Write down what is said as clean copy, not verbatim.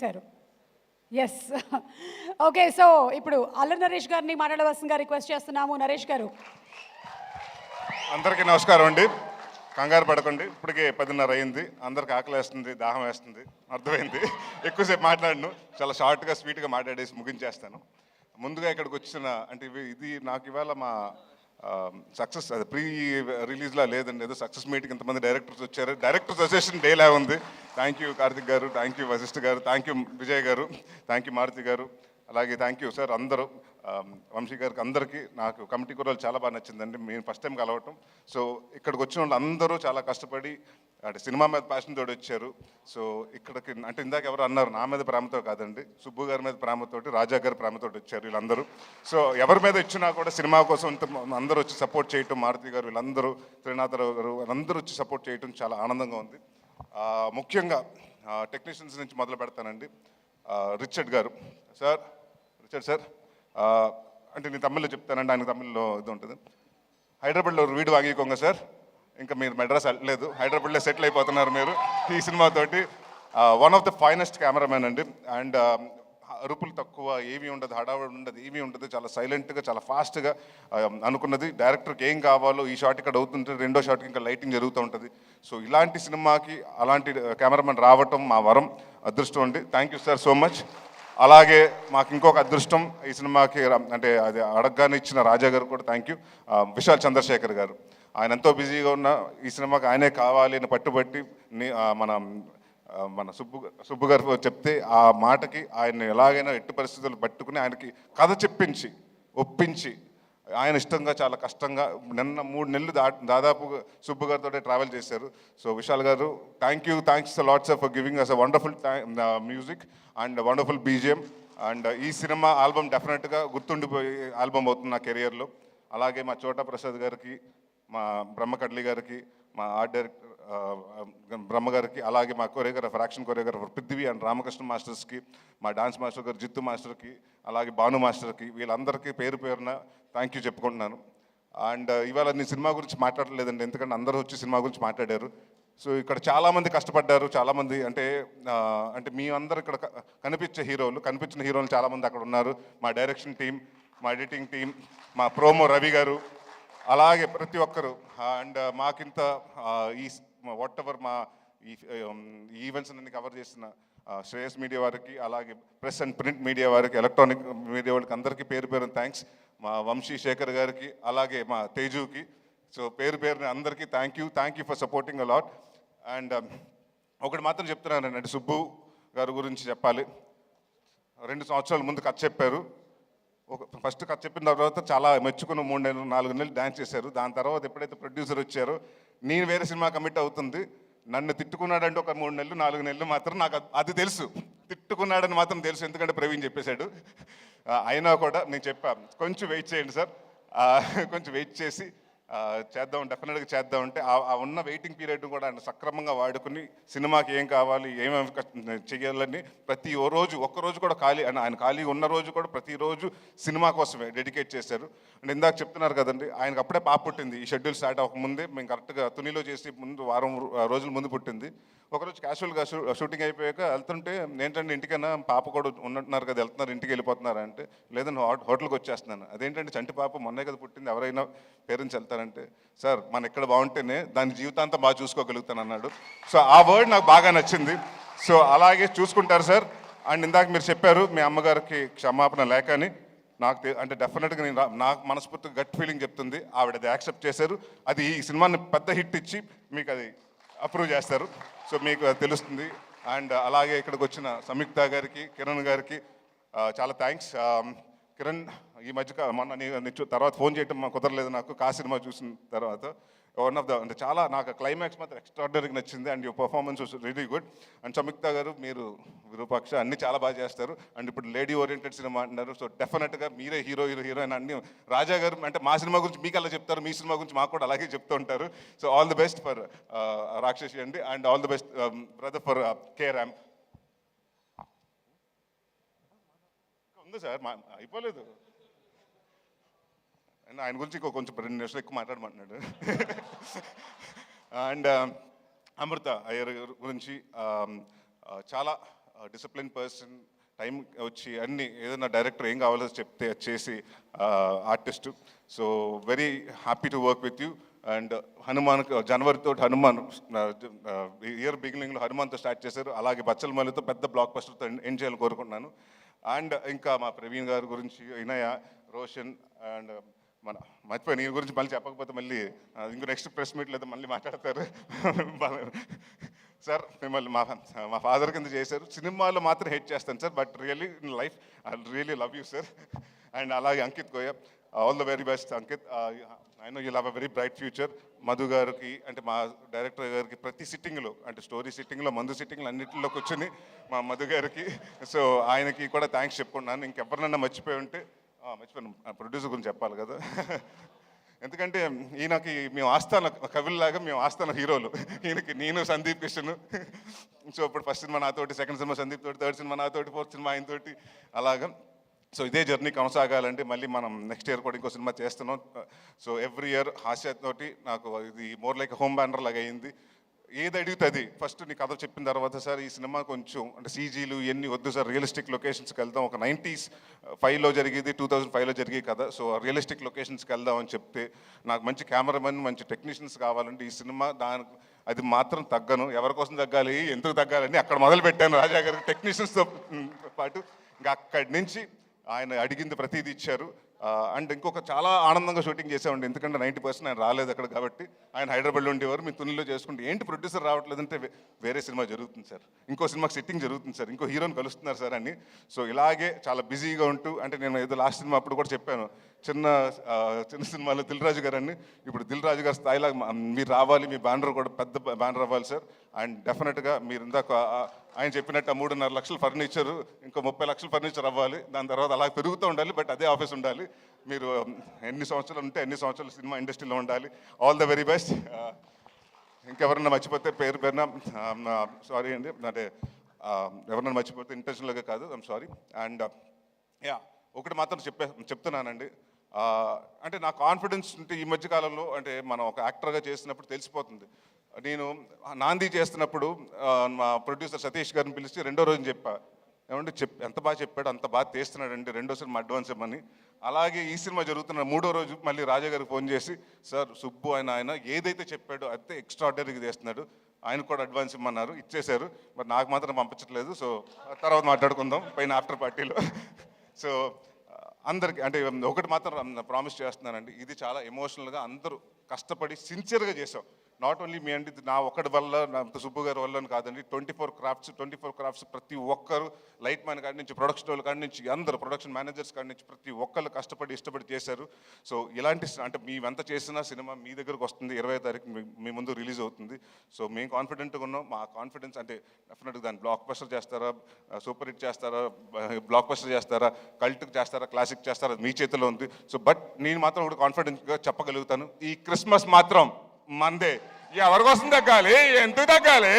చేశారు. Yes. Okay, so ఇప్పుడు అల్లరి నరేష్ గారిని మాట్లాడవలసిందిగా రిక్వెస్ట్ చేస్తున్నాము. నరేష్ గారు. అందరికీ నమస్కారం అండి. కంగారు పడకండి, ఇప్పటికే 10:30 అయింది. అందరికి ఆకలి వేస్తుంది, దాహం వేస్తుంది, అర్థమైంది. ఎక్కువసేపు మాట్లాడను, చాలా షార్ట్గా స్వీట్గా మాట్లాడేసి ముగించేస్తాను. ముందుగా ఇక్కడికి వచ్చిన అంటే ఇది నాకు ఇవాళ మా సక్సెస్ అది ప్రీ రిలీజ్లా లేదండి, ఏదో సక్సెస్ మీట్కి ఇంతమంది డైరెక్టర్స్ వచ్చారు. డైరెక్టర్స్ అసోసియేషన్ డేలా ఉంది. థ్యాంక్ యూ కార్తిక్ గారు, థ్యాంక్ యూ వశిష్ఠ గారు, థ్యాంక్ యూ విజయ్ గారు, థ్యాంక్ యూ మారుతి గారు, అలాగే థ్యాంక్ యూ సార్ అందరూ, వంశీ గారికి, అందరికీ. నాకు కమిటీ కూరలు చాలా బాగా నచ్చిందండి, మేము ఫస్ట్ టైం కలవటం. సో ఇక్కడికి వచ్చిన వాళ్ళు అందరూ చాలా కష్టపడి అంటే సినిమా మీద ప్యాషన్ తోటి వచ్చారు. సో ఇక్కడికి అంటే ఇందాక ఎవరు అన్నారు, నా మీద ప్రేమతో కాదండి, సుబ్బు గారి మీద ప్రేమతోటి, రాజా గారి ప్రేమతోటి వచ్చారు వీళ్ళందరూ. సో ఎవరి మీద ఇచ్చినా కూడా సినిమా కోసం అందరూ వచ్చి సపోర్ట్ చేయటం, మారుతి గారు వీళ్ళందరూ, త్రినాథరావు గారు వాళ్ళందరూ వచ్చి సపోర్ట్ చేయటం చాలా ఆనందంగా ఉంది. ముఖ్యంగా టెక్నీషియన్స్ నుంచి మొదలు పెడతానండి. రిచర్డ్ గారు సార్, రిచర్డ్ సార్ అంటే నేను తమిళ్లో చెప్తానండి, ఆయన తమిళ్లో ఇది ఉంటుంది. హైదరాబాద్లో వీడు వాగికోంగ సార్, ఇంకా మీరు మెడ్రాస్ వెళ్ళలేదు, హైదరాబాద్లో సెటిల్ అయిపోతున్నారు మీరు ఈ సినిమాతోటి. One of the finest cameraman అండి. అండ్ అరుపులు తక్కువ, ఏమీ ఉండదు, హడావుడి ఉండదు, ఏమీ ఉండదు, చాలా సైలెంట్గా చాలా ఫాస్ట్గా అనుకున్నది. డైరెక్టర్కి ఏం కావాలో ఈ షాట్ ఇక్కడ అవుతుంటుంది, రెండో షాట్కి ఇంకా లైటింగ్ జరుగుతూ ఉంటుంది. సో ఇలాంటి సినిమాకి అలాంటి కెమెరామెన్ రావటం మా వరం, అదృష్టం అండి. Thank you sir so much. అలాగే మాకు ఇంకొక అదృష్టం ఈ సినిమాకి అంటే అది అడగగానే ఇచ్చిన రాజా గారు కూడా థ్యాంక్ యూ. విశాల్ చంద్రశేఖర్ గారు, ఆయన ఎంతో బిజీగా ఉన్న ఈ సినిమాకి ఆయనే కావాలి అని పట్టుబట్టి మన సుబ్బు గారు చెప్తే ఆ మాటకి ఆయన ఎలాగైనా ఎట్టి పరిస్థితులు పట్టుకుని ఆయనకి కథ చెప్పించి ఒప్పించి ఆయన ఇష్టంగా చాలా కష్టంగా నిన్న 3 నెలలు దాదాపు సుబ్బు గారితో ట్రావెల్ చేశారు. సో విశాల్ గారు thanks lots for giving us a wonderful music and wonderful BGM. And ఈ సినిమా ఆల్బమ్ డెఫినెట్గా గుర్తుండిపోయే ఆల్బమ్ అవుతుంది నా కెరియర్లో. అలాగే మా చోటా ప్రసాద్ గారికి, మా బ్రహ్మకడ్లి గారికి, మా ఆర్ట్ డైరెక్టర్ బ్రహ్మ గారికి, అలాగే మా choreographer, action choreographer Prithvi and Ramakrishna మాస్టర్స్కి, మా డాన్స్ మాస్టర్ గారు జిత్తు మాస్టర్కి, అలాగే భాను మాస్టర్కి, వీళ్ళందరికీ పేరు పేరున థ్యాంక్ యూ చెప్పుకుంటున్నాను. అండ్ ఇవాళ నేను సినిమా గురించి మాట్లాడలేదండి, ఎందుకంటే అందరూ వచ్చి సినిమా గురించి మాట్లాడారు. సో ఇక్కడ చాలామంది కష్టపడ్డారు, చాలామంది అంటే మీ అందరూ ఇక్కడ కనిపించిన హీరోలు చాలామంది అక్కడ ఉన్నారు. మా డైరెక్షన్ టీం, మా ఎడిటింగ్ టీం, మా ప్రోమో రవి గారు, అలాగే ప్రతి ఒక్కరు. అండ్ మాకింత ఈ వాట్ ఎవర్ మా ఈ ఈవెంట్స్ అన్ని కవర్ చేసిన శ్రేయస్ మీడియా వారికి, అలాగే ప్రెస్ అండ్ ప్రింట్ మీడియా వారికి, ఎలక్ట్రానిక్ మీడియా వాళ్ళకి అందరికీ పేరు పేరు థ్యాంక్స్. మా వంశీ శేఖర్ గారికి, అలాగే మా తేజుకి. సో పేరు పేరుని అందరికీ thank you for supporting a lot. And ఒకటి మాత్రం చెప్తున్నానండి, అంటే సుబ్బు గారి గురించి చెప్పాలి. 2 సంవత్సరాల ముందు కథ చెప్పారు. ఫస్ట్ కథ చెప్పిన తర్వాత చాలా మెచ్చుకుని 3 నెలలు 4 నెలలు డ్యాన్స్ చేశారు. దాని తర్వాత ఎప్పుడైతే ప్రొడ్యూసర్ వచ్చారో నేను వేరే సినిమా కమిట్ అవుతుంది, నన్ను తిట్టుకున్నాడంటే ఒక 3 నెలలు 4 నెలలు మాత్రం నాకు అది తెలుసు, తిట్టుకున్నాడని మాత్రం తెలుసు, ఎందుకంటే ప్రవీణ్ చెప్పేశాడు. అయినా కూడా నేను చెప్పాను, కొంచెం వెయిట్ చేయండి సార్, కొంచెం వెయిట్ చేసి చేద్దాం, డెఫినెట్గా చేద్దామంటే ఆ ఉన్న వెయిటింగ్ పీరియడ్ కూడా ఆయన సక్రమంగా వాడుకుని సినిమాకి ఏం కావాలి, ఏమేమి చేయాలని ఒక్కరోజు కూడా ఆయన ఖాళీ ఉన్న రోజు కూడా ప్రతిరోజు సినిమా కోసమే డెడికేట్ చేశారు. అండ్ ఇందాక చెప్తున్నారు కదండి, ఆయనకు అప్పుడే పాప పుట్టింది, ఈ షెడ్యూల్ స్టార్ట్ అవ్వకముందే, మేము కరెక్ట్గా తునిలో చేసి ముందు వారం రోజుల ముందు పుట్టింది. ఒకరోజు క్యాజువల్గా షూటింగ్ అయిపోయాక వెళ్తుంటే, ఏంటంటే ఇంటికైనా పాప కూడా ఉన్నట్టున్నారు కదా, వెళ్తున్నారు ఇంటికి వెళ్ళిపోతున్నారు అంటే, లేదని హోటల్కి వచ్చేస్తున్నాను. అదేంటంటే చంటి పాప మొన్నే కదా పుట్టింది, ఎవరైనా పేరెంట్స్ వెళ్తారంటే, సార్ మన ఎక్కడ బాగుంటేనే దాని జీవితాంతం బాగా చూసుకోగలుగుతాను అన్నాడు. సో ఆ వర్డ్ నాకు బాగా నచ్చింది. సో అలాగే చూసుకుంటారు సార్. అండ్ ఇందాక మీరు చెప్పారు మీ అమ్మగారికి క్షమాపణ లేక అని, అంటే డెఫినెట్గా నాకు మనస్ఫూర్తిగా గట్ ఫీలింగ్ చెప్తుంది, ఆవిడ అది యాక్సెప్ట్ చేశారు. అది ఈ సినిమాని పెద్ద హిట్ ఇచ్చి మీకు అది అప్రూవ్ చేస్తారు. సో మీకు తెలుస్తుంది. అండ్ అలాగే ఇక్కడికి వచ్చిన సంయుక్త గారికి, కిరణ్ గారికి చాలా థ్యాంక్స్. కిరణ్ ఈ మధ్య మొన్న తర్వాత ఫోన్ చేయటం కుదరలేదు నాకు, సినిమా చూసిన తర్వాత. వన్ ఆఫ్ ద అంటే చాలా నాకు క్లైమాక్స్ మాత్రం ఎక్స్ట్రాడినరీగా నచ్చింది. And your performance was really good. And Samyuktha గారు, మీరు విరూపాక్ష అన్నీ చాలా బాగా చేస్తారు. అండ్ ఇప్పుడు లేడీ ఓరియంటెడ్ సినిమా అంటున్నారు. సో డెఫినెట్గా మీరే హీరోయిన్ అన్ని. రాజా గారు అంటే మా సినిమా గురించి మీకు అలా చెప్తారు, మీ సినిమా గురించి మాకు కూడా అలాగే చెప్తూ ఉంటారు. So all the best for రాక్షసి అండి. And all the best brother for carrom. ఉంది సార్, అయిపోలేదు. ఆయన గురించి కొంచెం 2 నిమిషాలు ఎక్కువ మాట్లాడమంటున్నాడు. అండ్ అమృత అయ్యర్ గురించి చాలా డిసిప్లిన్ పర్సన్, టైం వచ్చి అన్ని ఏదైనా డైరెక్టర్ ఏం కావాలో చెప్తే అది చేసి artist. So very happy to work with you. And Hanuman జనవరితో హనుమాన్ ఇయర్ బిగినింగ్లో హనుమాన్తో స్టార్ట్ చేశారు, అలాగే బచ్చల మల్లితో పెద్ద బ్లాక్ బస్టర్తో ఎండ్ చేయాలని కోరుకుంటున్నాను. అండ్ ఇంకా మా ప్రవీణ్ గారి గురించి, ఇనయ, రోషన్ అండ్ మన మర్చిపోయి నీ గురించి మళ్ళీ చెప్పకపోతే మళ్ళీ ఇంకో నెక్స్ట్ ప్రెస్ మీట్ లేదా మళ్ళీ మాట్లాడతారు. సార్ మిమ్మల్ని మా ఫాదర్ కింద చేశారు, సినిమాలో మాత్రం హెట్ చేస్తాను sir, but really in life I really love you sir. And అలాగే అంకిత్ గోయ, all the very best Ankit. I know you have a very bright future. Madhu గారికి అంటే మా డైరెక్టర్ గారికి ప్రతి సిట్టింగ్లో అంటే స్టోరీ సిట్టింగ్లో, మందు సిట్టింగ్లో అన్నింటిలో కూర్చొని మా మధు గారికి, సో ఆయనకి కూడా థ్యాంక్స్ చెప్పుకున్నాను. ఇంకెవరినన్నా మర్చిపోయి ఉంటే మర్చిపోయాను, ప్రొడ్యూసర్ గురించి చెప్పాలి కదా. ఎందుకంటే ఈయనకి మేము ఆస్థాన కవుల్లాగా, మేము ఆస్థాన హీరోలు. ఈయనకి నేను సందీప్ కిషన్. సో ఇప్పుడు ఫస్ట్ సినిమా నాతోటి, సెకండ్ సినిమా సందీప్ తోటి, థర్డ్ సినిమా నాతోటి, ఫోర్త్ సినిమా ఆయనతోటి, అలాగా. సో ఇదే జర్నీ కొనసాగాలంటే మళ్ళీ మనం నెక్స్ట్ ఇయర్ కూడా ఇంకో సినిమా చేస్తున్నాం. సో ఎవ్రీ ఇయర్ హాస్యతోటి నాకు ఇది మోర్ లైక్ హోమ్ బ్యానర్ లాగా అయింది. ఏది అడిగితే అది ఫస్ట్ నీ కథ చెప్పిన తర్వాత, సార్ ఈ సినిమా కొంచెం అంటే సీజీలు ఇవన్నీ వద్దు సార్, రియలిస్టిక్ లొకేషన్స్కి వెళ్దాం, ఒక 95లో జరిగేది 2005లో జరిగే కదా, సో రియలిస్టిక్ లొకేషన్స్కి వెళ్దాం అని చెప్తే, నాకు మంచి కెమెరామెన్, మంచి టెక్నీషియన్స్ కావాలంటే ఈ సినిమా దానికి అది మాత్రం తగ్గను. ఎవరి కోసం తగ్గాలి, ఎందుకు తగ్గాలని అక్కడ మొదలు పెట్టాను రాజా గారికి టెక్నీషియన్స్తో పాటు. ఇంకా అక్కడి నుంచి ఆయన అడిగింది ప్రతిదీ ఇచ్చారు. అండ్ ఇంకొక చాలా ఆనందంగా షూటింగ్ చేసామండి, ఎందుకంటే 90% ఆయన రాలేదు అక్కడ కాబట్టి. ఆయన హైదరాబాద్లో ఉండేవారు, మీ తునిలో చేసుకుంటే ఏంటి ప్రొడ్యూసర్ రావట్లేదంటే వేరే సినిమా జరుగుతుంది సార్, ఇంకో సినిమాకి సిట్టింగ్ జరుగుతుంది సార్, ఇంకో హీరోని కలుస్తున్నారు సార్ అని. సో ఇలాగే చాలా బిజీగా ఉంటూ, అంటే నేను ఏదో లాస్ట్ సినిమా అప్పుడు కూడా చెప్పాను, చిన్న సినిమాలో దిల్ రాజు గారు అని, ఇప్పుడు దిల్ రాజు గారి స్థాయిలో మీరు రావాలి, మీ బ్యానర్ కూడా పెద్ద బ్యానర్ అవ్వాలి సార్. అండ్ డెఫినెట్గా మీరు ఇందాక ఆయన చెప్పినట్టు 3.5 లక్షల ఫర్నిచర్, ఇంకో 30 లక్షల ఫర్నిచర్ అవ్వాలి, దాని తర్వాత అలా పెరుగుతూ ఉండాలి, బట్ అదే ఆఫీస్ ఉండాలి. మీరు ఎన్ని సంవత్సరాలు ఉంటే ఎన్ని సంవత్సరాలు సినిమా ఇండస్ట్రీలో ఉండాలి. All the very best. ఇంకెవరన్నా మర్చిపోతే పేరు పేరున సారీ అండి, అంటే ఎవరన్నా మర్చిపోతే ఇంటెన్షనల్గా కాదు, ఐమ్ సారీ. అండ్ యా ఒకటి మాత్రం చెప్తున్నానండి, అంటే నా కాన్ఫిడెన్స్ ఉంటే ఈ మధ్యకాలంలో, అంటే మనం ఒక యాక్టర్గా చేసినప్పుడు తెలిసిపోతుంది. నేను నాంది చేస్తున్నప్పుడు మా ప్రొడ్యూసర్ సతీష్ గారిని పిలిచి రెండో రోజు చెప్పా, ఏమంటే ఎంత బాగా చెప్పాడు, అంత బాగా తీస్తున్నాడండి, రెండో సినిమా అడ్వాన్స్ ఇవ్వమని. అలాగే ఈ సినిమా జరుగుతున్న 3వ రోజు మళ్ళీ రాజా గారికి ఫోన్ చేసి, సార్ సుబ్బు ఆయన ఏదైతే చెప్పాడో అదే ఎక్స్ట్రాడినరీగా చేస్తున్నాడు, ఆయన కూడా అడ్వాన్స్ ఇవ్వమన్నారు, ఇచ్చేశారు. మరి నాకు మాత్రం పంపించట్లేదు. సో తర్వాత మాట్లాడుకుందాం పైన ఆఫ్టర్ పార్టీలో. సో అందరికి అంటే ఒకటి మాత్రం ప్రామిస్ చేస్తున్నానండి, ఇది చాలా ఎమోషనల్గా అందరూ కష్టపడి సిన్సియర్గా చేసాం. నాట్ ఓన్లీ మీ అంటే నా ఒక్కడి వల్ల, నా సుబ్బు గారి వల్ల కాదండి, 24 క్రాఫ్ట్స్ ప్రతి ఒక్కరు, లైట్ మ్యాన్ కాడి నుంచి, ప్రొడక్షన్ వాళ్ళ కాడి నుంచి, అందరూ ప్రొడక్షన్ మేనేజర్స్ కాడి నుంచి ప్రతి ఒక్కరు కష్టపడి ఇష్టపడి చేశారు. సో ఇలాంటి అంటే మేమెంత చేసినా సినిమా మీ దగ్గరకు వస్తుంది, 20వ తారీఖు మీ ముందు రిలీజ్ అవుతుంది. సో మేము కాన్ఫిడెంట్గా ఉన్నాం. మా కాన్ఫిడెన్స్ అంటే డెఫినెట్గా దాన్ని బ్లాక్ బస్టర్ చేస్తారా, సూపర్ హిట్ చేస్తారా, బ్లాక్ బస్టర్ చేస్తారా, కల్ట్కి చేస్తారా, క్లాసిక్ చేస్తారా, మీ చేతిలో ఉంది. సో బట్ నేను మాత్రం ఒకటి కాన్ఫిడెంట్గా చెప్పగలుగుతాను, ఈ క్రిస్మస్ మాత్రం మందే. ఎవరి కోసం తగ్గాలి, ఎందుకు తగ్గాలి?